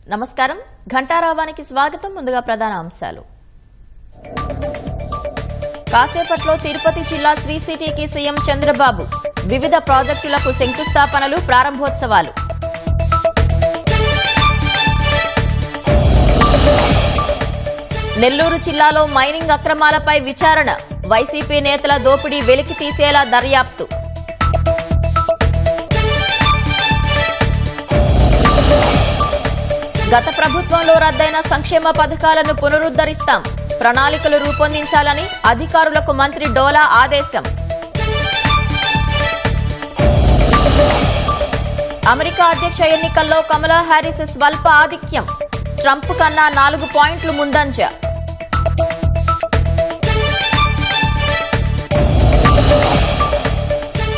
నమస్కారం ఘంటారావానికి స్వాగతం ముందుగా ప్రధాన అంశాలు కాసేపట్లో తిరుపతి జిల్లా శ్రీ సిటీకి సీఎం చంద్రబాబు వివిధ ప్రాజెక్టులకు శంకుస్థాపనలు ప్రారంభోత్సవాలు నెల్లూరు జిల్లాలో మైనింగ్ అక్రమాలపై విచారణ వైసీపీ నేతల దోపిడీ వెలికి తీసేలా దర్యాప్తు గత ప్రభుత్వంలో రద్దయిన సంక్షేమ పథకాలను పునరుద్ధరిస్తాం ప్రణాళికలు రూపొందించాలని అధికారులకు మంత్రి డోలా ఆదేశం అమెరికా అధ్యక్ష ఎన్నికల్లో కమలా హ్యారిస్ స్వల్ప ఆధిక్యం ట్రంప్ కన్నా 4 పాయింట్లు ముందంజ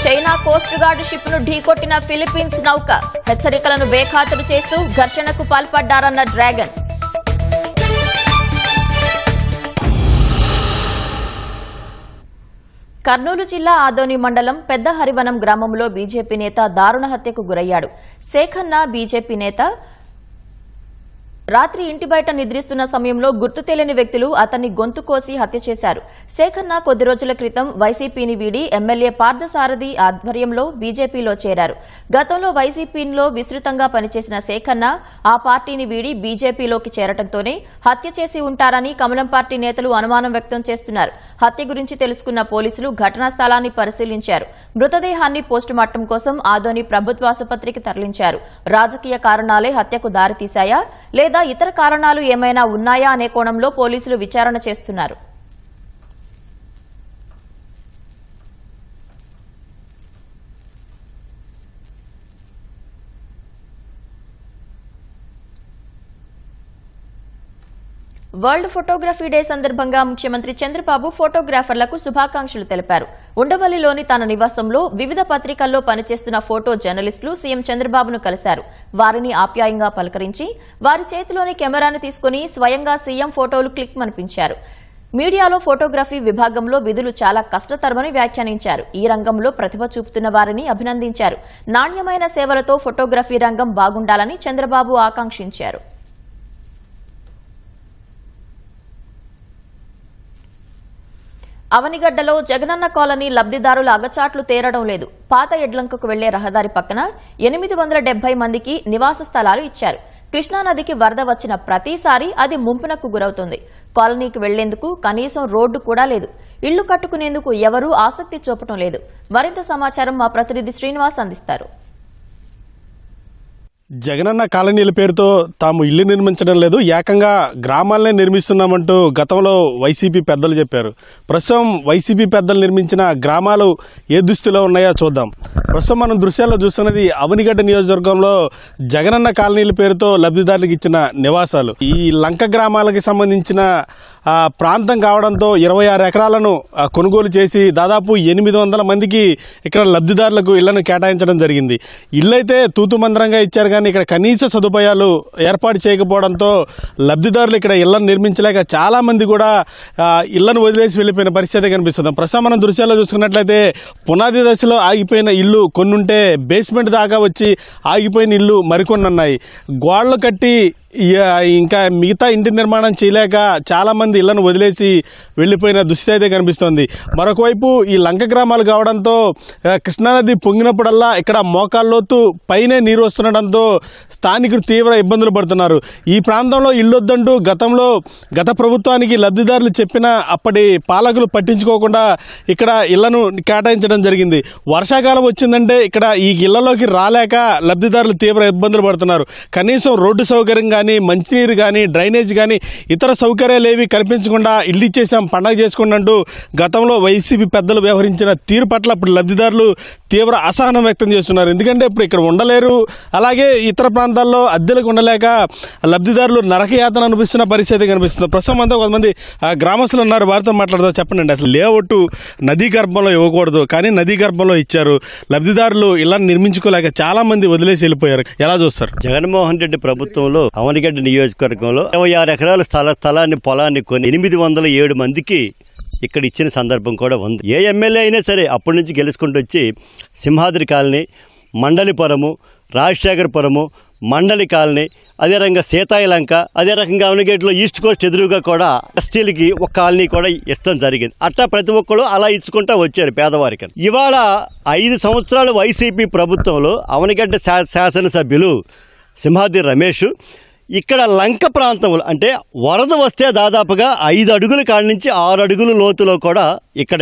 చైనా కోస్ట్ గార్డ్ షిప్ ను ఢీకొట్టిన ఫిలిప్పీన్స్ నౌక హెచ్చరికలను బేఖాతరు చేస్తూ ఘర్షణకు పాల్పడ్డారన్న డ్రాగన్ కర్నూలు జిల్లా ఆదోని మండలం పెద్ద హరివనం గ్రామంలో బీజేపీ నేత దారుణ హత్యకు గురయ్యాడు శేఖన్న బీజేపీ నేత రాత్రి ఇంటి బయట నిద్రిస్తున్న సమయంలో గుర్తు తెలియని వ్యక్తులు అతన్ని గొంతు కోసి హత్య చేశారు శేఖన్న కొద్ది రోజుల క్రితం వైసీపీని వీడి ఎమ్మెల్యే పార్థసారథి ఆధ్వర్యంలో బీజేపీలో చేరారు గతంలో వైసీపీలో విస్తృతంగా పనిచేసిన శేఖన్న ఆ పార్టీని వీడి బీజేపీలోకి చేరటంతోనే హత్య చేసి ఉంటారని కమలం పార్టీ నేతలు అనుమానం వ్యక్తం చేస్తున్నారు హత్య గురించి తెలుసుకున్న పోలీసులు ఘటనా స్థలాన్ని పరిశీలించారు మృతదేహాన్ని పోస్టుమార్టం కోసం ఆదోని ప్రభుత్వ ఆసుపత్రికి తరలించారు రాజకీయ కారణాలే హత్యకు దారితీశాయా లేదా ఇతర కారణాలు ఏమైనా ఉన్నాయా అనే కోణంలో పోలీసులు విచారణ చేస్తున్నారు వరల్డ్ ఫోటోగ్రఫీ డే సందర్భంగా ముఖ్యమంత్రి చంద్రబాబు ఫోటోగ్రాఫర్లకు శుభాకాంక్షలు తెలిపారు ఉండవల్లిలోని తన నివాసంలో వివిధ పత్రికల్లో పనిచేస్తున్న ఫోటో జర్నలిస్టులు సీఎం చంద్రబాబును కలిశారు వారిని ఆప్యాయంగా పలకరించి వారి చేతిలోని కెమెరాను తీసుకుని స్వయంగా సీఎం ఫోటోలు క్లిక్ మనిపించారు మీడియాలో ఫోటోగ్రఫీ విభాగంలో విధులు చాలా కష్టతరమని వ్యాఖ్యానించారు ఈ రంగంలో ప్రతిభ చూపుతున్న వారిని అభినందించారు నాణ్యమైన సేవలతో ఫోటోగ్రఫీ రంగం బాగుండాలని చంద్రబాబు ఆకాంక్షించారు అవనిగడ్డలో జగనన్న కాలనీ లబ్దిదారుల అగచాట్లు తేరడం లేదు పాత ఎడ్లంకకు వెళ్లే రహదారి పక్కన 870 మందికి నివాస స్థలాలు ఇచ్చారు కృష్ణానదికి వరద వచ్చిన ప్రతిసారి అది ముంపునకు గురవుతుంది కాలనీకి వెళ్లేందుకు కనీసం రోడ్డు కూడా లేదు ఇళ్లు కట్టుకునేందుకు ఎవరూ ఆసక్తి చూపటం లేదు మరింత సమాచారం మా ప్రతినిధి శ్రీనివాస్ అందిస్తారు జగనన్న కాలనీల పేరుతో తాము ఇల్లు నిర్మించడం లేదు ఏకంగా గ్రామాలనే నిర్మిస్తున్నామంటూ గతంలో వైసీపీ పెద్దలు చెప్పారు ప్రస్తుతం వైసీపీ పెద్దలు నిర్మించిన గ్రామాలు ఏ దుస్థితిలో ఉన్నాయో చూద్దాం ప్రస్తుతం మనం దృశ్యాల్లో చూస్తున్నది అవనిగడ్డ నియోజకవర్గంలో జగనన్న కాలనీల పేరుతో లబ్ధిదారులకు ఇచ్చిన నివాసాలు ఈ లంక గ్రామాలకు సంబంధించిన ప్రాంతం కావడంతో 26 ఎకరాలను కొనుగోలు చేసి దాదాపు 800 మందికి ఇక్కడ లబ్ధిదారులకు ఇళ్లను కేటాయించడం జరిగింది ఇళ్లైతే తూతుమందరంగా ఇచ్చారు కానీ ఇక్కడ కనీస సదుపాయాలు ఏర్పాటు చేయకపోవడంతో లబ్ధిదారులు ఇక్కడ ఇళ్లను నిర్మించలేక చాలా మంది కూడా ఇళ్లను వదిలేసి వెళ్లిపోయిన పరిస్థితి కనిపిస్తుంది ప్రస్తుతం మనం దృశ్యాల్లో చూసుకున్నట్లయితే పునాది దశలో ఆగిపోయిన ఇల్లు కొన్ని ఉంటే బేస్మెంట్ దాకా వచ్చి ఆగిపోయిన ఇల్లు మరికొన్ని ఉన్నాయి గోడలు కట్టి ఇంకా మిగతా ఇంటి నిర్మాణం చేయలేక చాలా మంది ఇళ్లను వదిలేసి వెళ్లిపోయిన దుస్థితి అయితే కనిపిస్తోంది మరొకవైపు ఈ లంక గ్రామాలు కావడంతో కృష్ణానది పొంగినప్పుడల్లా ఇక్కడ మోకాళ్ళలోతు పైనే నీరు వస్తుండటంతో స్థానికులు తీవ్ర ఇబ్బందులు పడుతున్నారు ఈ ప్రాంతంలో ఇల్లొద్దంటూ గత ప్రభుత్వానికి లబ్ధిదారులు చెప్పిన అప్పటి పాలకులు పట్టించుకోకుండా ఇక్కడ ఇళ్లను కేటాయించడం జరిగింది వర్షాకాలం వచ్చిందంటే ఇక్కడ ఈ ఇళ్లలోకి రాలేక లబ్ధిదారులు తీవ్ర ఇబ్బందులు పడుతున్నారు కనీసం రోడ్డు సౌకర్యం మంచినీరు కానీ డ్రైనేజ్ కానీ ఇతర సౌకర్యాలు ఏవి కల్పించకుండా ఇల్లు ఇచ్చేసాం పండగ చేసుకుంటూ గతంలో వైసీపీ పెద్దలు వ్యవహరించిన తీరు పట్ల ఇప్పుడు లబ్ధిదారులు తీవ్ర అసహనం వ్యక్తం చేస్తున్నారు ఎందుకంటే ఇప్పుడు ఇక్కడ ఉండలేరు అలాగే ఇతర ప్రాంతాల్లో అద్దెలకు ఉండలేక లబ్ధిదారులు నరకయాతన అనిపిస్తున్న పరిస్థితి కనిపిస్తుంది ప్రస్తుతం అంతా కొంతమంది గ్రామస్తులు ఉన్నారు వారితో మాట్లాడదాం చెప్పండి అసలు లేఅవుట్ నదీ గర్భంలో ఇవ్వకూడదు కానీ నదీ గర్భంలో ఇచ్చారు లబ్ధిదారులు ఇళ్లను నిర్మించుకోలేక చాలా మంది వదిలేసి వెళ్ళిపోయారు ఎలా చూస్తారు జగన్మోహన్ రెడ్డి ప్రభుత్వంలో అవనిగడ్డ నియోజకవర్గంలో 26 ఎకరాల పొలాన్ని కొని 807 మందికి ఇక్కడ ఇచ్చిన సందర్భం కూడా ఉంది. ఏ ఎమ్మెల్యే అయినా సరే అప్పటి నుంచి గెలుచుకుంటూ వచ్చి సింహాద్రి కాలనీ, మండలిపురము, రాజశేఖరపురము, మండలి కాలనీ, అదే రకంగా సీతాయి లంక, అదే రకంగా అవనగేట్లో ఈస్ట్ కోస్ట్ ఎదురుగా కూడా ఎస్టీలకి ఒక కాలనీ కూడా ఇష్టం జరిగింది. అట్లా ప్రతి ఒక్కరు అలా ఇచ్చుకుంటా వచ్చారు పేదవారికి. ఇవాళ 5 సంవత్సరాలు వైసీపీ ప్రభుత్వంలో అవనగడ్డ శాసనసభ్యులు సింహాద్రి రమేష్ ఇక్కడ లంక ప్రాంతంలో అంటే వరద వస్తే దాదాపుగా 5 అడుగుల కాడి నుంచి 6 అడుగుల లోతులో కూడా ఇక్కడ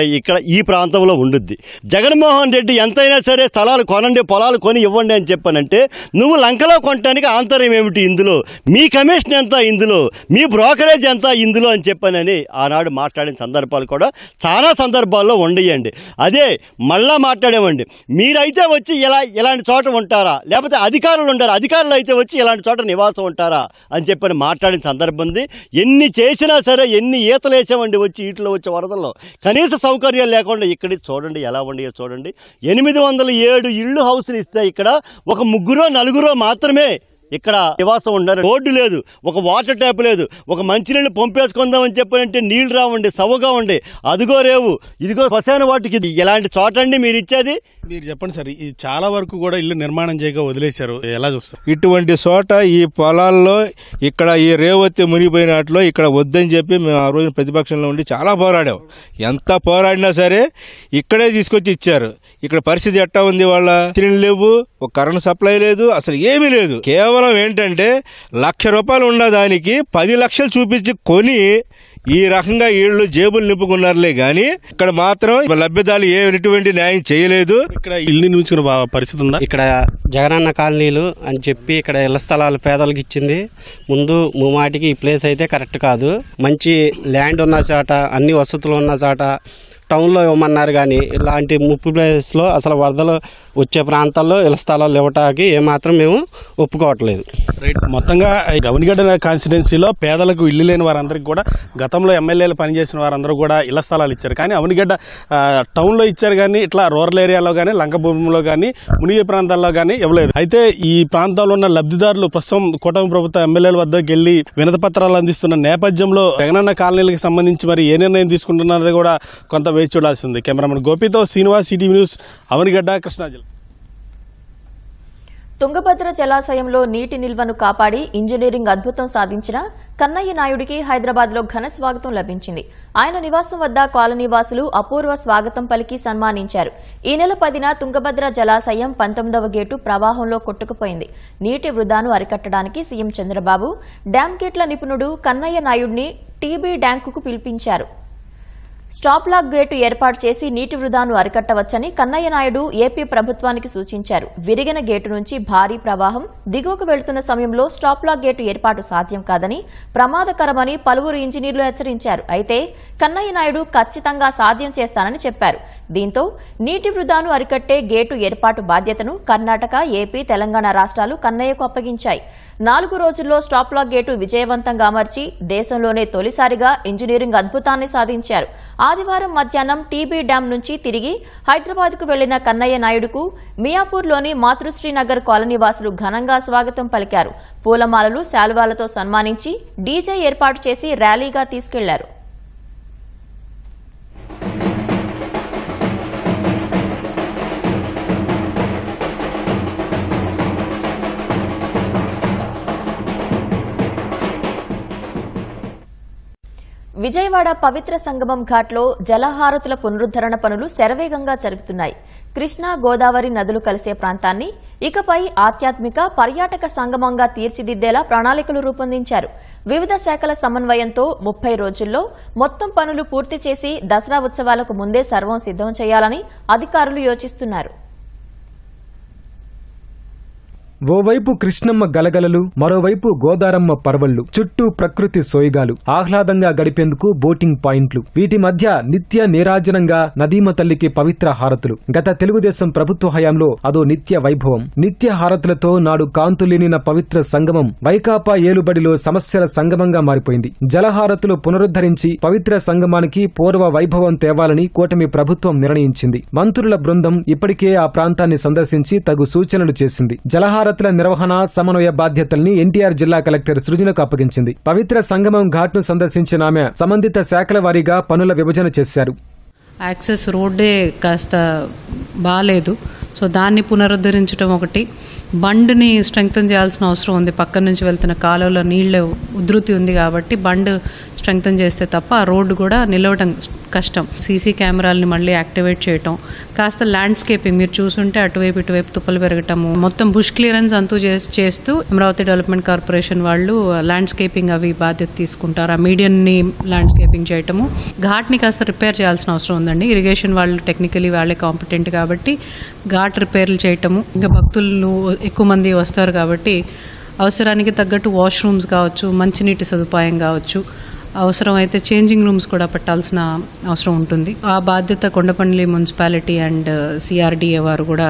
ఈ ప్రాంతంలో ఉండుద్ది. జగన్మోహన్ రెడ్డి ఎంతైనా సరే స్థలాలు కొనండి, పొలాలు కొని ఇవ్వండి అని చెప్పానంటే నువ్వు లంకలో కొనడానికి ఆంతర్యం ఏమిటి ఇందులో, మీ కమిషన్ ఎంత ఇందులో, మీ బ్రోకరేజ్ ఎంత ఇందులో అని చెప్పానని ఆనాడు మాట్లాడిన సందర్భాలు కూడా చాలా సందర్భాల్లో ఉండయండి. అదే మళ్ళా మాట్లాడేవండి, మీరైతే వచ్చి ఇలాంటి చోట ఉంటారా, లేకపోతే అధికారులు ఉంటారా, అధికారులు అయితే వచ్చి ఇలాంటి చోట నివాసం ఉంటారా అని చెప్పని మాట్లాడిన సందర్భం ఉంది. ఎన్ని చేసినా సరే, ఎన్ని ఈతలు వేసామండి వచ్చి వీటిలో వచ్చే వరదల్లో, కనీస సౌకర్యాలు లేకుండా ఇక్కడ చూడండి ఎలా ఉండయో చూడండి. 807 ఇళ్ళు హౌస్లు ఇస్తే ఇక్కడ ఒక 3-4 మాత్రమే ఇక్కడ నివాసం ఉన్నారు. రోడ్డు లేదు, ఒక వాటర్ ట్యాప్ లేదు, ఒక మంచినీళ్ళు పంపేసుకుందామని చెప్పారంటే నీళ్లు రావండి, సవ్వగా ఉండి, అదిగో రేవు, ఇదిగో శ్మశాన వాటికి. ఎలాంటి చోట అండి మీరు ఇచ్చేది? మీరు చెప్పండి సార్. ఇది చాలా వరకు కూడా ఇల్లు నిర్మాణం చేయక వదిలేశారు, ఎలా చూస్తారు? ఇటువంటి చోట ఈ పొలాల్లో ఇక్కడ ఈ రేవతి మునిగిపోయినట్లో ఇక్కడ వద్దని చెప్పి మేము ఆ రోజు ప్రతిపక్షంలో ఉండి చాలా పోరాడాం. ఎంత పోరాడినా సరే ఇక్కడే తీసుకొచ్చి ఇచ్చారు. ఇక్కడ పరిస్థితి ఎట్టా ఉంది, వాళ్ళ నీళ్ళు లేవు, ఒక కరెంట్ సప్లై లేదు, అసలు ఏమీ లేదు. కేవలం ఏంటంటే ₹1,00,000 ఉన్న దానికి 10 లక్షలు చూపించి కొని ఈ రకంగా వీళ్ళు జేబులు నింపుకున్నారులే గాని ఇక్కడ మాత్రం లబ్ధిదారులు ఎటువంటి న్యాయం చేయలేదు. ఇక్కడ ఇల్లు నిర్మించుకునే పరిస్థితి ఉందా? ఇక్కడ జగనన్న కాలనీలు అని చెప్పి ఇక్కడ ఇళ్ల స్థలాలు పేదలకు ఇచ్చింది. ముందు ముమ్మాటికి ఈ ప్లేస్ అయితే కరెక్ట్ కాదు. మంచి ల్యాండ్ ఉన్న చోట, అన్ని వసతులు ఉన్న చోట టౌన్లో ఇవ్వమన్నారు. కానీ ఇలాంటి ముప్పు ప్లేస్లో అసలు వరదలు వచ్చే ప్రాంతాల్లో ఇళ్ల స్థలాలు ఇవ్వటానికి ఏమాత్రం మేము ఒప్పుకోవట్లేదు. రైట్. మొత్తంగా గవనిగడ్డ కాన్స్టిట్యున్సీలో పేదలకు ఇల్లు లేని వారందరికీ కూడా గతంలో ఎమ్మెల్యేలు పనిచేసిన వారందరూ కూడా ఇళ్ల స్థలాలు ఇచ్చారు. కానీ అవనిగడ్డ టౌన్లో ఇచ్చారు, కానీ ఇట్లా రూరల్ ఏరియాలో కానీ, లంక భూమిలో కానీ, మునిగి ప్రాంతాల్లో కానీ ఇవ్వలేదు. అయితే ఈ ప్రాంతాల్లో ఉన్న లబ్ధిదారులు ప్రస్తుతం కూటమి ప్రభుత్వ ఎమ్మెల్యేల వద్దకు వెళ్లి వినతి పత్రాలు అందిస్తున్న నేపథ్యంలో జగనన్న కాలనీలకు సంబంధించి మరి ఏ నిర్ణయం తీసుకుంటున్నది కూడా కొంత వేచి చూడాల్సింది. కెమెరామెన్ గోపితో శ్రీనివాస్, సిటీవీ న్యూస్, అవనిగడ్డ, కృష్ణా జిల్లా. తుంగభద్ర జలాశయంలో నీటి నిల్వను కాపాడి ఇంజనీరింగ్ అద్భుతం సాధించిన కన్నయ్య నాయుడికి హైదరాబాద్లో ఘన స్వాగతం లభించింది. ఆయన నివాసం వద్ద కాలనీవాసులు అపూర్వ స్వాగతం పలికి సన్మానించారు. ఈ నెల 10న తుంగభద్ర జలాశయం 19వ గేటు ప్రవాహంలో కొట్టుకుపోయింది. నీటి వృధాను అరికట్టడానికి సీఎం చంద్రబాబు డ్యాం గేట్ల నిపుణుడు కన్నయ్య నాయుడిని టీబీ ట్యాంకుకు పిలిపించారు. స్టాప్ లాక్ గేటు ఏర్పాటు చేసి నీటి వృధాను అరికట్టవచ్చని కన్నయ్య నాయుడు ఏపీ ప్రభుత్వానికి సూచించారు. విరిగిన గేటు నుంచి భారీ ప్రవాహం దిగువకు వెళ్తున్న సమయంలో స్టాప్ లాక్ గేటు ఏర్పాటు సాధ్యం కాదని, ప్రమాదకరమని పలువురు ఇంజనీర్లు హెచ్చరించారు. అయితే కన్నయ్య నాయుడు ఖచ్చితంగా సాధ్యం చేస్తానని చెప్పారు. దీంతో నీటి వృధాను అరికట్టే గేటు ఏర్పాటు బాధ్యతను కర్ణాటక, ఏపీ, తెలంగాణ రాష్ట్రాలు కన్నయ్యకు అప్పగించాయి. 4 రోజుల్లో స్టాప్ లాక్ గేటు విజయవంతంగా అమర్చి దేశంలోనే తొలిసారిగా ఇంజనీరింగ్ అద్భుతాన్ని సాధించారు. ఆదివారం మధ్యాహ్నం టీబీ డ్యాం నుంచి తిరిగి హైదరాబాద్కు వెళ్లిన కన్నయ్య నాయుడుకు మియాపూర్లోని మాతృశ్రీనగర్ కాలనీవాసులు ఘనంగా స్వాగతం పలికారు. పూలమాలలు, శాలువాలతో సన్మానించి డీజే ఏర్పాటు చేసి ర్యాలీగా తీసుకెళ్లారు. విజయవాడ పవిత్ర సంగమం ఘాట్లో జలహారతుల పునరుద్దరణ పనులు శరవేగంగా జరుగుతున్నాయి. కృష్ణా, గోదావరి నదులు కలిసే ప్రాంతాన్ని ఇకపై ఆధ్యాత్మిక, పర్యాటక సంగమంగా తీర్చిదిద్దేలా ప్రణాళికలు రూపొందించారు. వివిధ శాఖల సమన్వయంతో 30 రోజుల్లో మొత్తం పనులు పూర్తి చేసి దసరా ఉత్సవాలకు ముందే సర్వం సిద్దం చేయాలని అధికారులు యోచిస్తున్నారు. ఓవైపు కృష్ణమ్మ గలగలలు, మరోవైపు గోదారమ్మ పర్వళ్లు, చుట్టూ ప్రకృతి సోయగాలు, ఆహ్లాదంగా గడిపేందుకు బోటింగ్ పాయింట్లు, వీటి మధ్య నిత్య నీరాజనంగా నదీమ తల్లికి పవిత్ర హారతులు. గత తెలుగుదేశం ప్రభుత్వ హయాంలో అదో నిత్య వైభవం. నిత్య హారతులతో నాడు కాంతులీనిన పవిత్ర సంగమం వైకాపా ఏలుబడిలో సమస్యల సంగమంగా మారిపోయింది. జలహారతులు పునరుద్ధరించి పవిత్ర సంగమానికి పూర్వ వైభవం తేవాలని కూటమి ప్రభుత్వం నిర్ణయించింది. మంత్రుల బృందం ఇప్పటికే ఆ ప్రాంతాన్ని సందర్శించి తగు సూచనలు చేసింది. జలహార నిర్వహణ, సమన్వయ బాధ్యతల్ని ఎన్టీఆర్ జిల్లా కలెక్టర్ సృజనకు అప్పగించింది. పవిత్ర సంగమం ఘాట్ను సందర్శించిన ఆమె సంబంధిత శాఖల వారీగా పనుల విభజన చేశారు. యాక్సెస్ రోడ్డే కాస్త బాలేదు, సో దాన్ని పునరుద్ధరించడం ఒకటి. బండ్ని స్ట్రెంగ్తన్ చేయాల్సిన అవసరం ఉంది. పక్క నుంచి వెళ్తున్న కాలువలో నీళ్ళు ఉధృతి ఉంది కాబట్టి బండ్ స్ట్రెంగ్తన్ చేస్తే తప్ప ఆ రోడ్డు కూడా నిలవడం కష్టం. సీసీ కెమెరాలని మళ్ళీ యాక్టివేట్ చేయటం, కాస్త ల్యాండ్స్కేపింగ్ మీరు చూసుంటే అటువైపు ఇటువైపు తుప్పలు పెరగటము, మొత్తం బుష్ క్లియరెన్స్ అంతూ చేస్తూ అమరావతి డెవలప్మెంట్ కార్పొరేషన్ వాళ్ళు ల్యాండ్స్కేపింగ్ అవి బాధ్యత తీసుకుంటారు. ఆ మీడియన్ని ల్యాండ్స్కేపింగ్ చేయటము, ఘాట్ని కాస్త రిపేర్ చేయాల్సిన అవసరం ఉందండి. ఇరిగేషన్ వాళ్ళు టెక్నికలీ వాళ్ళే కాంపిటెంట్ కాబట్టి ఘాట్ రిపేర్లు చేయటము, ఇంకా భక్తులు ఎక్కువ మంది వస్తారు కాబట్టి అవసరానికి తగ్గట్టు వాష్రూమ్స్ కావచ్చు, మంచినీటి సదుపాయం కావచ్చు, అవసరమైతే చేంజింగ్ రూమ్స్ కూడా పెట్టాల్సిన అవసరం ఉంటుంది. ఆ బాధ్యత కొండపల్లి మున్సిపాలిటీ అండ్ సిఆర్డీఏ వారు కూడా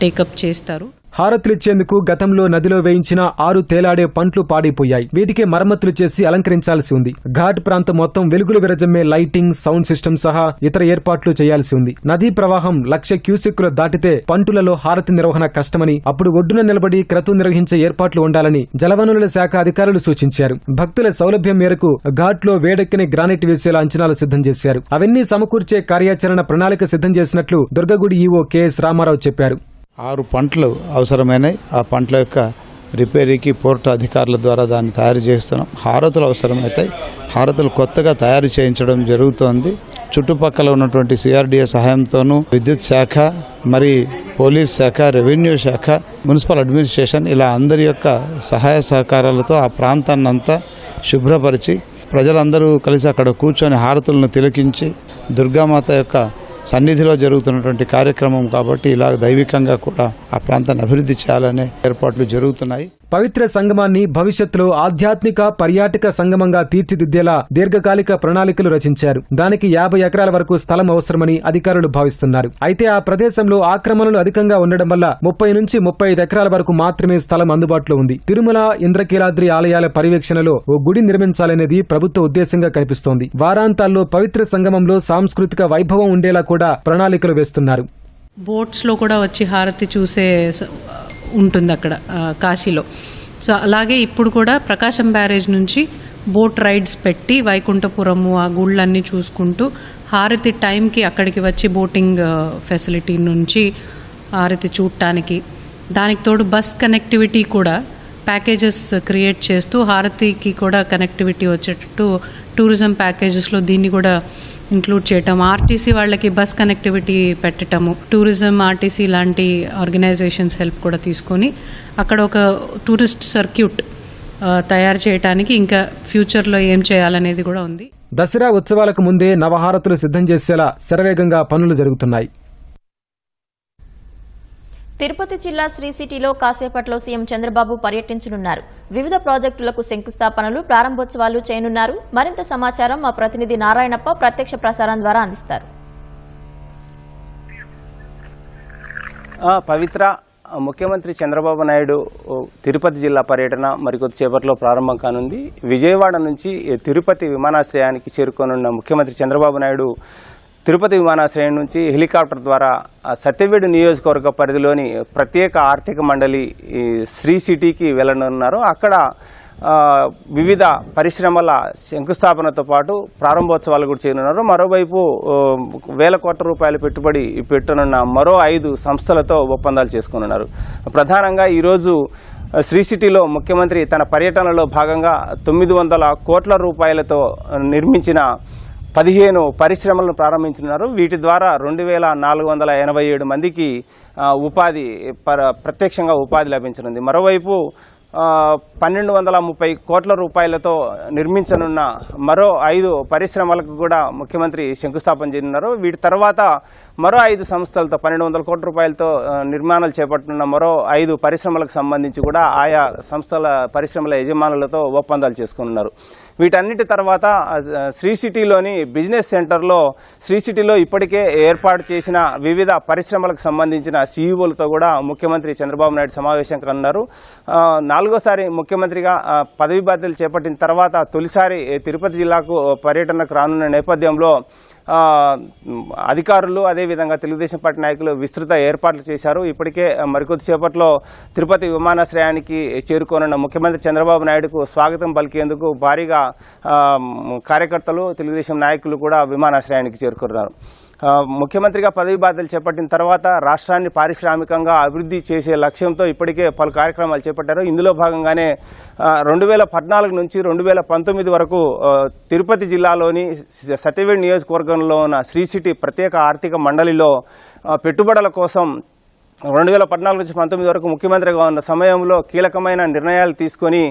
టేకప్ చేస్తారు. హారతులిచ్చేందుకు గతంలో నదిలో వేయించిన 6 తేలాడే పంట్లు పాడైపోయాయి. వీటికి మరమ్మతులు చేసి అలంకరించాల్సి ఉంది. ఘాట్ ప్రాంతం మొత్తం వెలుగులు విరజమ్మే లైటింగ్, సౌండ్ సిస్టమ్ సహా ఇతర ఏర్పాట్లు చేయాల్సి ఉంది. నదీ ప్రవాహం 1,00,000 క్యూసెక్కులు దాటితే పంటులలో హారతి నిర్వహణ కష్టమని, అప్పుడు ఒడ్డున నిలబడి క్రతువు నిర్వహించే ఏర్పాట్లు ఉండాలని జలవనరుల శాఖ అధికారులు సూచించారు. భక్తుల సౌలభ్యం మేరకు ఘాట్లో వేడెక్కిన గ్రానైట్ వేసేలా అంచనాలు సిద్ధం చేశారు. అవన్నీ సమకూర్చే కార్యాచరణ ప్రణాళిక సిద్ధం చేసినట్లు దుర్గగుడి ఈవో కెఎస్ రామారావు చెప్పారు. 6 పంటలు అవసరమైనవి. ఆ పంటల యొక్క రిపేరీకి పోర్టు అధికారుల ద్వారా దాన్ని తయారు చేస్తున్నాం. హారతులు అవసరమవుతాయి. హారతులు కొత్తగా తయారు చేయించడం జరుగుతోంది. చుట్టుపక్కల ఉన్నటువంటి సిఆర్డీఏ సహాయంతోనూ విద్యుత్ శాఖ, మరి పోలీస్ శాఖ, రెవెన్యూ శాఖ, మున్సిపల్ అడ్మినిస్ట్రేషన్ ఇలా అందరి యొక్క సహాయ సహకారాలతో ఆ ప్రాంతాన్నంతా శుభ్రపరిచి ప్రజలందరూ కలిసి అక్కడ కూర్చొని హారతులను తిలకించి దుర్గామాత యొక్క సన్నిధిలో జరుగుతున్నటువంటి కార్యక్రమం కాబట్టి ఇలా దైవికంగా కూడా ఆ ప్రాంతాన్ని అభివృద్ధి చేయాలనే ఏర్పాట్లు జరుగుతున్నాయి. పవిత్ర సంగమాన్ని భవిష్యత్తులో ఆధ్యాత్మిక పర్యాటక సంగమంగా తీర్చిదిద్దేలా దీర్ఘకాలిక ప్రణాళికలు రచించారు. దానికి 50 ఎకరాల వరకు స్థలం అవసరమని అధికారులు భావిస్తున్నారు. అయితే ఆ ప్రదేశంలో ఆక్రమణలు అధికంగా ఉండడం వల్ల 30 నుంచి 35 ఎకరాల వరకు మాత్రమే స్థలం అందుబాటులో ఉంది. తిరుమల, ఇంద్రకీలాద్రి ఆలయాల పర్యవేక్షణలో ఓ గుడి నిర్మించాలనేది ప్రభుత్వ ఉద్దేశంగా కనిపిస్తోంది. వారాంతాల్లో పవిత్ర సంగమంలో సాంస్కృతిక వైభవం ఉండేలా కూడా ప్రణాళికలు వేస్తున్నారు. బోట్స్లో కూడా వచ్చి హారతి చూసే ఉంటుంది అక్కడ కాశీలో. సో అలాగే ఇప్పుడు కూడా ప్రకాశం బ్యారేజ్ నుంచి బోట్ రైడ్స్ పెట్టి వైకుంఠపురము ఆ గుళ్ళన్నీ చూసుకుంటూ హారతి టైంకి అక్కడికి వచ్చి బోటింగ్ ఫెసిలిటీ నుంచి హారతి చూడటానికి, దానికి తోడు బస్ కనెక్టివిటీ కూడా ప్యాకేజెస్ క్రియేట్ చేస్తూ హారతికి కూడా కనెక్టివిటీ వచ్చేటట్టు టూరిజం ప్యాకేజెస్లో దీన్ని కూడా ఇంక్లూడ్ చేయటం, ఆర్టీసీ వాళ్ళకి బస్ కనెక్టివిటీ పెట్టటము, టూరిజం ఆర్టీసీ లాంటి ఆర్గనైజేషన్స్ హెల్ప్ కూడా తీసుకొని అక్కడ ఒక టూరిస్ట్ సర్క్యూట్ తయారు చేయడానికి ఇంకా ఫ్యూచర్లో ఏం చేయాలనేది కూడా ఉంది. దసరా ఉత్సవాలకు ముందే నవహారతులు సిద్ధం చేసేలా శరవేగంగా పనులు జరుగుతున్నాయి. తిరుపతి జిల్లా శ్రీ సిటీలో కాసేపట్లో సీఎం చంద్రబాబు పర్యటించనున్నారు. వివిధ ప్రాజెక్టులకు శంకుస్థాపనలు, ప్రారంభోత్సవాలు చేయనున్నారు. మరింత సమాచారం మా ప్రతినిధి నారాయణప్ప ప్రత్యక్ష ప్రసారం ద్వారా అందిస్తారు. పవిత్ర ముఖ్యమంత్రి చంద్రబాబు నాయుడు తిరుపతి జిల్లా పర్యటన మరికొద్దిసేపట్లో ప్రారంభం కానుంది. విజయవాడ నుంచి తిరుపతి విమానాశ్రయానికి చేరుకోనున్న ముఖ్యమంత్రి చంద్రబాబు నాయుడు తిరుపతి విమానాశ్రయం నుంచి హెలికాప్టర్ ద్వారా సత్యవేడు నియోజకవర్గ పరిధిలోని ప్రత్యేక ఆర్థిక మండలి శ్రీ సిటీకి వెళ్లనున్నారు. అక్కడ వివిధ పరిశ్రమల శంకుస్థాపనతో పాటు ప్రారంభోత్సవాలు కూడా చేయనున్నారు. మరోవైపు వేల కోట్ల రూపాయల పెట్టుబడి పెట్టనున్న మరో 5 సంస్థలతో ఒప్పందాలు చేసుకున్నారు. ప్రధానంగా ఈరోజు శ్రీ సిటీలో ముఖ్యమంత్రి తన పర్యటనలో భాగంగా 900 కోట్ల రూపాయలతో నిర్మించిన 15 పరిశ్రమలను ప్రారంభించున్నారు. వీటి ద్వారా 2487 మందికి ప్రత్యక్షంగా ఉపాధి లభించనుంది. మరోవైపు 1230 కోట్ల రూపాయలతో నిర్మించనున్న మరో 5 పరిశ్రమలకు కూడా ముఖ్యమంత్రి శంకుస్థాపన చేయనున్నారు. వీటి తర్వాత మరో 5 సంస్థలతో 1200 కోట్ల రూపాయలతో నిర్మాణాలు చేపట్టనున్న మరో 5 పరిశ్రమలకు సంబంధించి కూడా ఆయా పరిశ్రమల యజమానులతో ఒప్పందాలు చేసుకున్నారు. వీటన్నిటి తర్వాత శ్రీ సిటీలోని బిజినెస్ సెంటర్లో శ్రీ సిటీలో ఇప్పటికే ఏర్పాటు చేసిన వివిధ పరిశ్రమలకు సంబంధించిన సీఈఓలతో కూడా ముఖ్యమంత్రి చంద్రబాబు నాయుడు సమావేశం కన్నారు. 4వ ముఖ్యమంత్రిగా పదవి బాధ్యతలు చేపట్టిన తర్వాత తొలిసారి తిరుపతి జిల్లాకు పర్యటనకు రానున్న నేపథ్యంలో అధికారులు అదేవిధంగా తెలుగుదేశం పార్టీ నాయకులు విస్తృత ఏర్పాట్లు చేశారు. ఇప్పటికే మరికొద్దిసేపట్లో తిరుపతి విమానాశ్రయానికి చేరుకోనున్న ముఖ్యమంత్రి చంద్రబాబు నాయుడుకు స్వాగతం పలికేందుకు భారీగా కార్యకర్తలు, తెలుగుదేశం నాయకులు కూడా విమానాశ్రయానికి చేరుకున్నారు. ముఖ్యమంత్రిగా పదవి బాధ్యతలు చేపట్టిన తర్వాత రాష్ట్రాన్ని పారిశ్రామికంగా అభివృద్ధి చేసే లక్ష్యంతో ఇప్పటికే పలు కార్యక్రమాలు చేపట్టారు. ఇందులో భాగంగానే 2014 నుంచి 2019 వరకు తిరుపతి జిల్లాలోని సత్యవేడ్ నియోజకవర్గంలో ఉన్న శ్రీ సిటీ ప్రత్యేక ఆర్థిక మండలిలో పెట్టుబడుల కోసం 2014 నుంచి 2019 వరకు ముఖ్యమంత్రిగా ఉన్న సమయంలో కీలకమైన నిర్ణయాలు తీసుకొని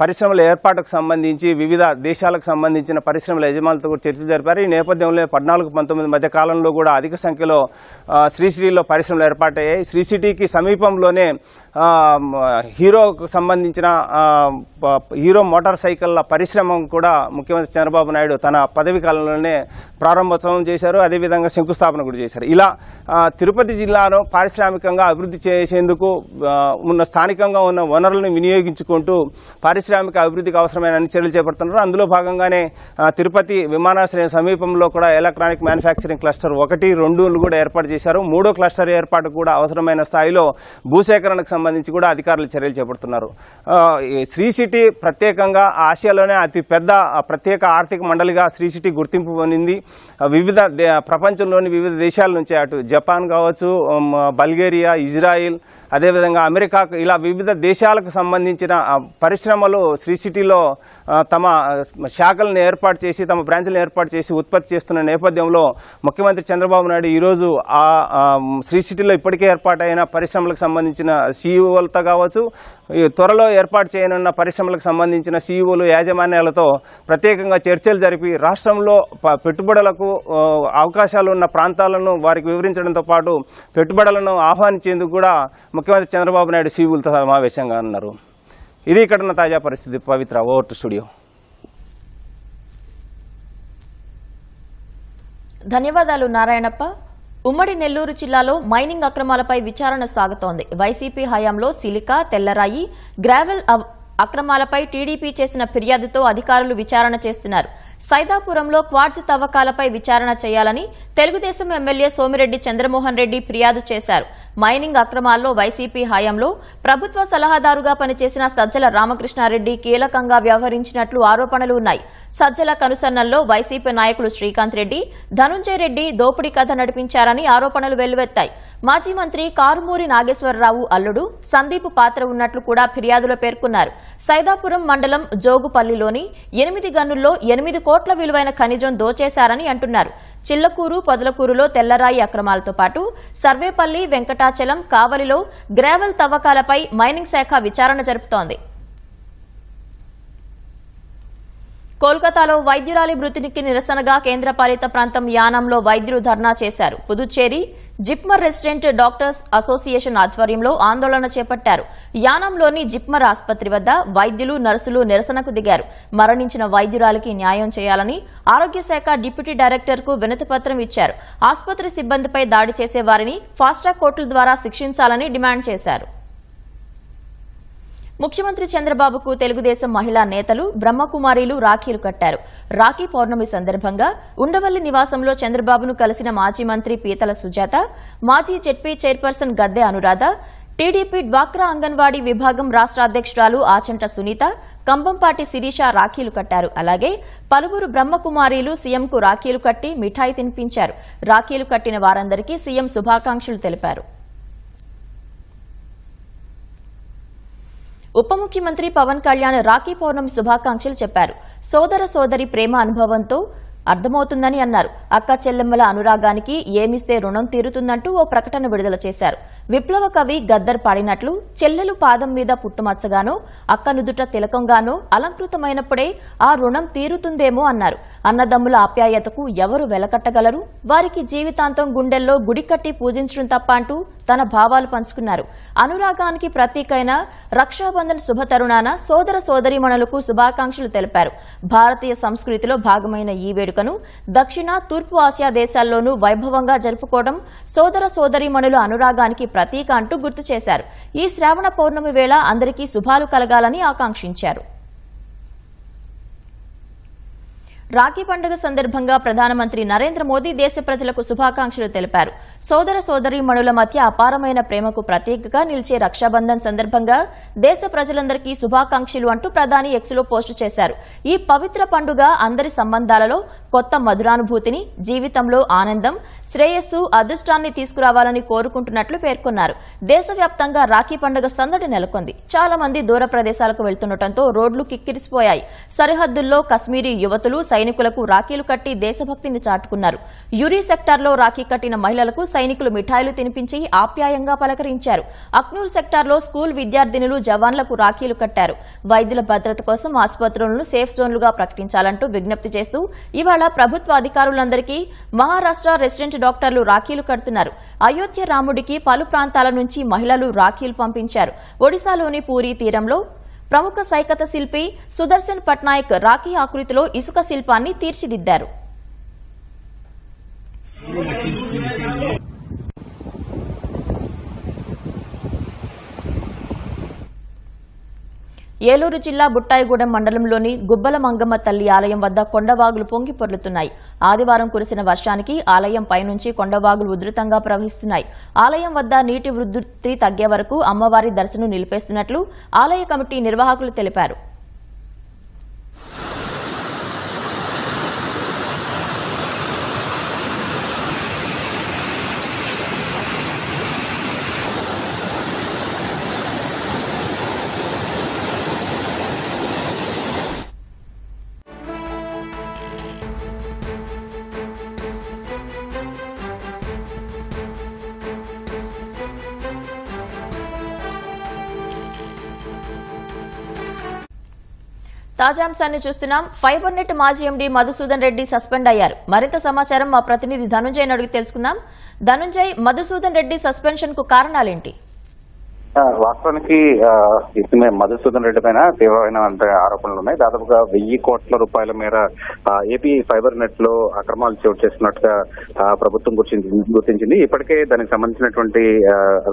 పరిశ్రమల ఏర్పాటుకు సంబంధించి వివిధ దేశాలకు సంబంధించిన పరిశ్రమల యజమానులతో కూడా చర్చ జరిపారు. ఈ నేపథ్యంలో 14-19 మధ్య కాలంలో కూడా అధిక సంఖ్యలో శ్రీ సిటీలో పరిశ్రమలు ఏర్పాటయ్యాయి. శ్రీ సిటీకి సమీపంలోనే హీరోకు సంబంధించిన హీరో మోటార్ సైకిళ్ల పరిశ్రమ కూడా ముఖ్యమంత్రి చంద్రబాబు నాయుడు తన పదవి కాలంలోనే ప్రారంభోత్సవం చేశారు. అదేవిధంగా శంకుస్థాపన కూడా చేశారు. ఇలా తిరుపతి జిల్లాను పారిశ్రామికంగా అభివృద్ధి చేసేందుకు ఉన్న స్థానికంగా ఉన్న వనరులను వినియోగించుకుంటూ పారిశ్రామిక అభివృద్ధికి అవసరమైన అన్ని చర్యలు చేపడుతున్నారు. అందులో భాగంగానే తిరుపతి విమానాశ్రయం సమీపంలో కూడా ఎలక్ట్రానిక్ మ్యానుఫ్యాక్చరింగ్ క్లస్టర్ 1, 2 కూడా ఏర్పాటు చేశారు. 3వ క్లస్టర్ ఏర్పాటు కూడా అవసరమైన స్థాయిలో భూసేకరణకు సంబంధించి కూడా అధికారులు చర్యలు చేపడుతున్నారు. శ్రీ సిటీ ప్రత్యేకంగా ఆసియాలోనే అతి పెద్ద ప్రత్యేక ఆర్థిక మండలిగా శ్రీ సిటీ గుర్తింపు పొందింది. వివిధ ప్రపంచంలోని వివిధ దేశాల నుంచి అటు జపాన్ కావచ్చు, బల్గేరియా, ఇజ్రాయిల్, అదేవిధంగా అమెరికా, ఇలా వివిధ దేశాలకు సంబంధించిన పరిశ్రమలు శ్రీ సిటీలో తమ శాఖలను ఏర్పాటు చేసి తమ బ్రాంచ్లను ఏర్పాటు చేసి ఉత్పత్తి చేస్తున్న నేపథ్యంలో ముఖ్యమంత్రి చంద్రబాబు నాయుడు ఈరోజు శ్రీ సిటీలో ఇప్పటికే ఏర్పాటైన పరిశ్రమలకు సంబంధించిన సీఈఓలతో కావచ్చు, త్వరలో ఏర్పాటు చేయనున్న పరిశ్రమలకు సంబంధించిన సీఈఓలు, యాజమాన్యాలతో ప్రత్యేకంగా చర్చలు జరిపి రాష్ట్రంలో పెట్టుబడులకు అవకాశాలు ఉన్న ప్రాంతాలను వారికి వివరించడంతో పాటు పెట్టుబడులను ఆహ్వానించేందుకు కూడా ముఖ్యమంత్రి చంద్రబాబు నాయుడు సీఈఓలతో సమావేశంగా ఉన్నారు. ఇది ఇక్కడ ఉన్న తాజా పరిస్థితి. పవిత్ర, ఓవర్ టు స్టూడియో. ధన్యవాదాలు నారాయణప్ప. ఉమ్మడి నెల్లూరు జిల్లాలో మైనింగ్ అక్రమాలపై విచారణ సాగుతోంది. వైసీపీ హయాంలో సిలికా, తెల్లరాయి, గ్రావెల్ అక్రమాలపై టీడీపీ చేసిన ఫిర్యాదుతో అధికారులు విచారణ చేస్తున్నారు. సైదాపురంలో క్వార్ట్జ్ తవ్వకాలపై విచారణ చేయాలని తెలుగుదేశం ఎమ్మెల్యే సోమిరెడ్డి చంద్రమోహన్ రెడ్డి ఫిర్యాదు చేశారు. మైనింగ్ అక్రమాల్లో వైసీపీ హయాంలో ప్రభుత్వ సలహాదారుగా పనిచేసిన సజ్జల రామకృష్ణారెడ్డి కీలకంగా వ్యవహరించినట్లు ఆరోపణలు ఉన్నాయి. సజ్జల కనుసన్నల్లో వైసీపీ నాయకులు శ్రీకాంత్ రెడ్డి, ధనుంజయ రెడ్డి దోపిడీ కథ నడిపించారని ఆరోపణలు వెల్లువెత్తాయి. మాజీ మంత్రి కారుమూరి నాగేశ్వరరావు అల్లుడు సందీప్ పాత్ర ఉన్నట్లు కూడా ఫిర్యాదులో పేర్కొన్నారు. సైదాపురం మండలం జోగుపల్లిలోని 8 గనుల్లో 8 కోట్ల విలువైన ఖనిజం దోచేశారని అంటున్నారు. చిల్లకూరు, పొదలకూరులో తెల్లరాయి అక్రమాలతో పాటు సర్వేపల్లి, వెంకటాచలం, కావలిలో గ్రావెల్ తవ్వకాలపై మైనింగ్ శాఖ విచారణ జరుపుతోంది. కోల్కతాలో వైద్యురాలి మృతికి నిరసనగా కేంద్రపాలిత ప్రాంతం యానంలో వైద్యులు ధర్నా చేశారు. Puducherry JIPMER resident doctors association ఆధ్వర్యంలో ఆందోళన చేపట్టారు. యానంలోని జిప్మర్ ఆసుపత్రి వద్ద వైద్యులు, నర్సులు నిరసనకు దిగారు. మరణించిన వైద్యురాలికి న్యాయం చేయాలని ఆరోగ్య శాఖ డిప్యూటీ డైరెక్టర్కు వినతిపత్రం ఇచ్చారు. ఆసుపత్రి సిబ్బందిపై దాడి చేసే వారిని ఫాస్ట్ ట్రాక్ కోర్టుల ద్వారా శిక్షించాలని డిమాండ్ చేశారు. ముఖ్యమంత్రి చంద్రబాబుకు తెలుగుదేశం మహిళా నేతలు, బ్రహ్మకుమారీలు రాఖీలు కట్టారు. రాఖీ పౌర్ణమి సందర్భంగా ఉండవల్లి నివాసంలో చంద్రబాబును కలిసిన మాజీ మంత్రి పీతల సుజాత, మాజీ జెడ్పీ చైర్పర్సన్ గద్దె అనురాధ, టీడీపీ డ్వాక్రా అంగన్వాడీ విభాగం రాష్ట్ర అధ్యక్షురాలు ఆచంట సునీత, కంబంపాటి శిరీష రాఖీలు కట్టారు. అలాగే పలువురు బ్రహ్మకుమారీలు సీఎంకు రాఖీలు కట్టి మిఠాయి తినిపించారు. రాఖీలు కట్టిన వారందరికీ సీఎం శుభాకాంక్షలు తెలిపారు. ఉప ముఖ్యమంత్రి పవన్ కళ్యాణ్ రాఖీ పౌర్ణమి శుభాకాంక్షలు చెప్పారు. సోదర సోదరి ప్రేమ అనుభవంతో అర్థమవుతుందని అన్నారు. అక్క చెల్లెమ్మల అనురాగానికి ఏమిస్తే రుణం తీరుతుందంటూ ఓ ప్రకటన విడుదల చేశారు. విప్లవ కవి గద్దర్ పాడినట్లు చెల్లెలు పాదం మీద పుట్టుమచ్చగానో, అక్క నుదుట తిలకంగానో అలంకృతమైనప్పుడే ఆ రుణం తీరుతుందేమో అన్నారు. అన్నదమ్ముల ఆప్యాయతకు ఎవరు వెలకట్టగలరు? వారికి జీవితాంతం గుండెల్లో గుడి కట్టి పూజించడం తప్ప అంటూ తన భావాలు పంచుకున్నారు. అనురాగానికి ప్రతీకైన రక్షాబంధన్ శుభతరుణాన సోదర సోదరీమణులకు శుభాకాంక్షలు తెలిపారు. భారతీయ సంస్కృతిలో భాగమైన ఈ వేడుకను దక్షిణ, తూర్పు ఆసియా దేశాల్లోనూ వైభవంగా జరుపుకోవడం సోదర సోదరీమణుల అనురాగానికి ప్రతీక అంటూ గుర్తు చేశారు. ఈ శ్రావణ పౌర్ణమి వేళ అందరికీ శుభాలు కలగాలని ఆకాంక్షించారు. రాఖీ పండుగ సందర్భంగా ప్రధానమంత్రి నరేంద్ర మోదీ దేశ ప్రజలకు శుభాకాంక్షలు తెలిపారు. సోదర సోదరీమణుల మధ్య అపారమైన ప్రేమకు ప్రతీకగా నిలిచే రక్షాబంధన్ సందర్భంగా దేశ ప్రజలందరికీ శుభాకాంక్షలు అంటూ ప్రధాని ఎక్స్లో పోస్టు చేశారు. ఈ పవిత్ర పండుగ అందరి సంబంధాలలో కొత్త మధురానుభూతిని, జీవితంలో ఆనందం, శ్రేయస్సు, అదృష్టాన్ని తీసుకురావాలని కోరుకుంటున్నట్లు పేర్కొన్నారు. దేశవ్యాప్తంగా రాఖీ పండుగ సందడి నెలకొంది. చాలా మంది దూర ప్రదేశాలకు వెళ్తుండటంతో రోడ్లు కిక్కిరిసిపోయాయి. సరిహద్దుల్లో కశ్మీరీ యువతులు సైనికులకు రాఖీలు కట్టి దేశభక్తిని చాటుకున్నారు. యురీ సెక్టార్లో రాఖీ కట్టిన మహిళలకు సైనికులు మిఠాయిలు తినిపించి ఆప్యాయంగా పలకరించారు. అక్నూర్ సెక్టార్లో స్కూల్ విద్యార్థినులు జవాన్లకు రాఖీలు కట్టారు. వైద్యుల భద్రత కోసం ఆసుపత్రులను సేఫ్ జోన్లుగా ప్రకటించాలంటూ విజ్ఞప్తి చేస్తూ ఇవాళ ప్రభుత్వ అధికారులందరికీ మహారాష్ట్ర రెసిడెంట్ డాక్టర్లు రాఖీలు కడుతున్నారు. అయోధ్య రాముడికి పలు ప్రాంతాల నుంచి మహిళలు రాఖీలు పంపించారు. ఒడిశాలోని పూరీ తీరంలో ప్రముఖ సైకత శిల్పి సుదర్శన్ పట్నాయక్ రాఖీ ఆకృతిలో ఇసుక శిల్పాన్ని తీర్చిదిద్దారు. ఏలూరు జిల్లా బుట్టాయిగూడెం మండలంలోని గుబ్బల మంగమ్మ తల్లి ఆలయం వద్ద కొండవాగులు పొంగి పొర్లుతున్నాయి. ఆదివారం కురిసిన వర్షానికి ఆలయం పైనుంచి కొండవాగులు ఉధృతంగా ప్రవహిస్తున్నాయి. ఆలయం వద్ద నీటి ఉధృతి తగ్గే వరకు అమ్మవారి దర్శనం నిలిపేస్తున్నట్లు ఆలయ కమిటీ నిర్వాహకులు తెలిపారు. తాజాంశాన్ని చూస్తున్నాం. ఫైబర్ నెట్ మాజీ ఎండీ మధుసూదన్ రెడ్డి సస్పెండ్ అయ్యారు. మరింత సమాచారం మా ప్రతినిధి ధనుంజయ్ అడిగి తెలుసుకుందాం. ధనుంజయ్, మధుసూదన్ రెడ్డి సస్పెన్షన్ కు కారణాలేంటి? వాస్తవానికి మధుసూదన్ రెడ్డి పైన తీవ్రమైన ఆరోపణలు ఉన్నాయి. దాదాపుగా 1000 కోట్ల రూపాయల మేర ఏపీ ఫైబర్ నెట్ లో అక్రమాలు చోటు చేస్తున్నట్టుగా ప్రభుత్వం గుర్తించింది. ఇప్పటికే దానికి సంబంధించినటువంటి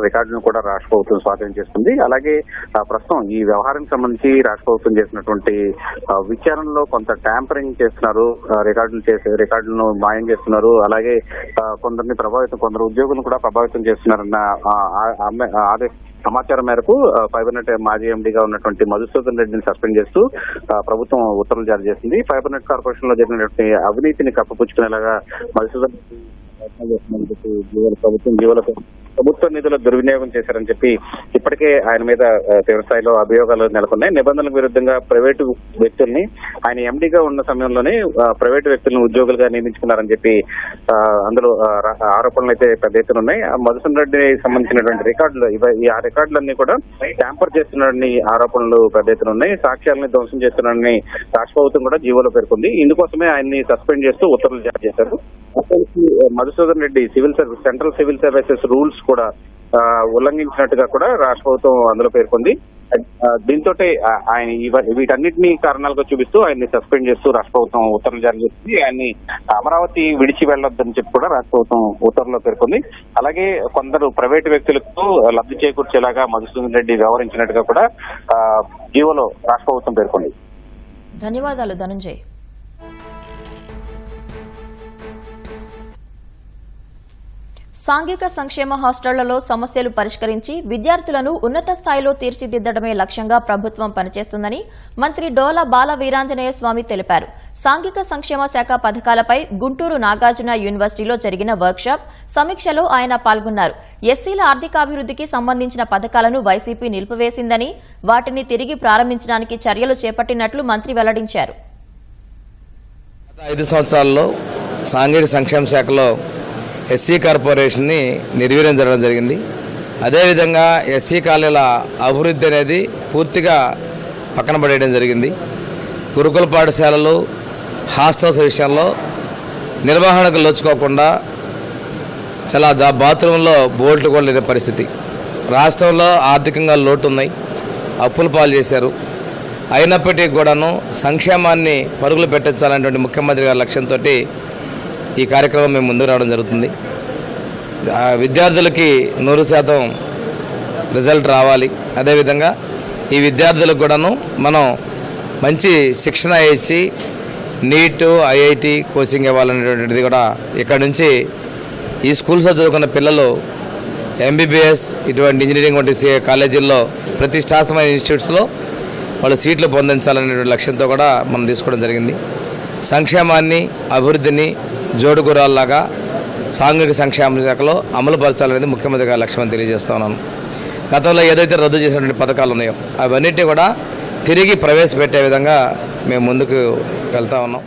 రికార్డులను కూడా రాష్ట్ర ప్రభుత్వం స్వాధీనం చేస్తుంది. అలాగే ప్రస్తుతం ఈ వ్యవహారానికి సంబంధించి రాష్ట్ర ప్రభుత్వం చేసినటువంటి విచారణలో కొంత ట్యాంపరింగ్ చేస్తున్నారు, రికార్డులను మాయం చేస్తున్నారు. అలాగే కొందరు ఉద్యోగులను కూడా ప్రభావితం చేస్తున్నారన్న సమాచారం మేరకు ఫైబర్ నెట్ మాజీ ఎండీగా ఉన్నటువంటి మధుసూదన్ రెడ్డిని సస్పెండ్ చేస్తూ ప్రభుత్వం ఉత్తర్వులు జారీ చేసింది. ఫైబర్ నెట్ కార్పొరేషన్ లో జరిగినటువంటి అవినీతిని కప్పిపుచ్చుకునేలాగా మధుసూదన్ ప్రభుత్వ నిధుల దుర్వినియోగం చేశారని చెప్పి ఇప్పటికే ఆయన మీద తీవ్రస్థాయిలో అభియోగాలు నెలకొన్నాయి. నిబంధనలకు విరుద్ధంగా ప్రైవేటు వ్యక్తుల్ని ఆయన ఎండీగా ఉన్న సమయంలోనే ప్రైవేటు వ్యక్తులను ఉద్యోగులుగా నియమించుకున్నారని చెప్పి అందులో ఆరోపణలు అయితే పెద్ద ఎత్తున ఉన్నాయి. మధుసూదన్ రెడ్డికి సంబంధించినటువంటి రికార్డులు ఆ రికార్డులన్నీ కూడా ట్యాంపర్ చేస్తున్నారని ఆరోపణలు పెద్ద ఎత్తున ఉన్నాయి. సాక్ష్యాలని ధ్వంసం చేస్తున్నారని రాష్ట్ర ప్రభుత్వం కూడా జీవోలో పేర్కొంది. ఇందుకోసమే ఆయన్ని సస్పెండ్ చేస్తూ ఉత్తర్వులు జారీ చేశారు. Madhusudan Reddy central civil services rules కూడా ఉల్లంఘించినట్టుగా కూడా రాష్ట్ర ప్రభుత్వం అందులో పేర్కొంది. దీంతో ఆయన వీటన్నిటినీ కారణాలుగా చూపిస్తూ ఆయన్ని సస్పెండ్ చేస్తూ రాష్ట్ర ప్రభుత్వం ఉత్తర్వులు జారీ చేసింది. ఆయన్ని అమరావతి విడిచి వెళ్లొద్దని చెప్పి కూడా రాష్ట్ర ప్రభుత్వం ఉత్తర్వులో పేర్కొంది. అలాగే కొందరు ప్రైవేటు వ్యక్తులకు లబ్ధి చేకూర్చేలాగా మధుసూదన్ రెడ్డి వ్యవహరించినట్టుగా కూడా జీవోలో రాష్ట్ర ప్రభుత్వం పేర్కొంది. ధన్యవాదాలు ధనంజయ్. సాంఘిక సంక్షేమ హాస్టళ్లలో సమస్యలు పరిష్కరించి విద్యార్థులను ఉన్నత స్థాయిలో తీర్చిదిద్దడమే లక్ష్యంగా ప్రభుత్వం పనిచేస్తుందని మంత్రి డోలా బాల వీరాంజనేయ స్వామి తెలిపారు. సాంఘిక సంక్షేమ శాఖ పథకాలపై గుంటూరు నాగార్జున యూనివర్సిటీలో జరిగిన వర్క్షాప్ సమీక్షలో ఆయన పాల్గొన్నారు. ఎస్సీల ఆర్థికాభివృద్ధికి సంబంధించిన పథకాలను వైసీపీ నిలిపివేసిందని, వాటిని తిరిగి ప్రారంభించడానికి చర్యలు చేపట్టినట్లు మంత్రి వెల్లడించారు. 5 సంవత్సరాల్లో సాంఘిక సంక్షేమ శాఖలో ఎస్సీ కార్పొరేషన్ని నిర్వీర్యం జరగడం జరిగింది. అదేవిధంగా ఎస్సీ కాలేజీల అభివృద్ధి అనేది పూర్తిగా పక్కన పడేయడం జరిగింది. గురుకుల పాఠశాలలు, హాస్టల్స్ విషయంలో నిర్వహణకు లోచుకోకుండా చాలా బాత్రూంలో బోల్ట్లు కూడా లేని పరిస్థితి. రాష్ట్రంలో ఆర్థికంగా లోటు ఉన్నాయి, అప్పుల పాలు చేశారు. అయినప్పటికీ కూడాను సంక్షేమాన్ని పరుగులు పెట్టించాలనేటువంటి ముఖ్యమంత్రి గారి లక్ష్యంతో ఈ కార్యక్రమం మేము ముందుకు రావడం జరుగుతుంది. విద్యార్థులకి 100% రిజల్ట్ రావాలి. అదేవిధంగా ఈ విద్యార్థులకు కూడాను మనం మంచి శిక్షణ ఇచ్చి నీట్, ఐఐటి కోచింగ్ ఇవ్వాలనేటువంటిది కూడా ఇక్కడ నుంచి ఈ స్కూల్స్లో చదువుకున్న పిల్లలు ఎంబీబీఎస్ ఇటువంటి ఇంజనీరింగ్ వంటి కాలేజీల్లో ప్రతిష్టాత్మకమైన ఇన్స్టిట్యూట్స్లో వాళ్ళు సీట్లు పొందించాలనే లక్ష్యంతో కూడా మనం తీసుకోవడం జరిగింది. సంక్షేమాన్ని అభివృద్ధిని జోడుగురాల్లాగా సాంఘిక సంక్షేమ శాఖలో అమలు పరచాలనేది ముఖ్యమంత్రి గారి లక్ష్యం అని తెలియజేస్తా ఉన్నాను. గతంలో ఏదైతే రద్దు చేసినటువంటి పథకాలు ఉన్నాయో అవన్నిటి కూడా తిరిగి ప్రవేశపెట్టే విధంగా మేము ముందుకు వెళ్తా ఉన్నాం.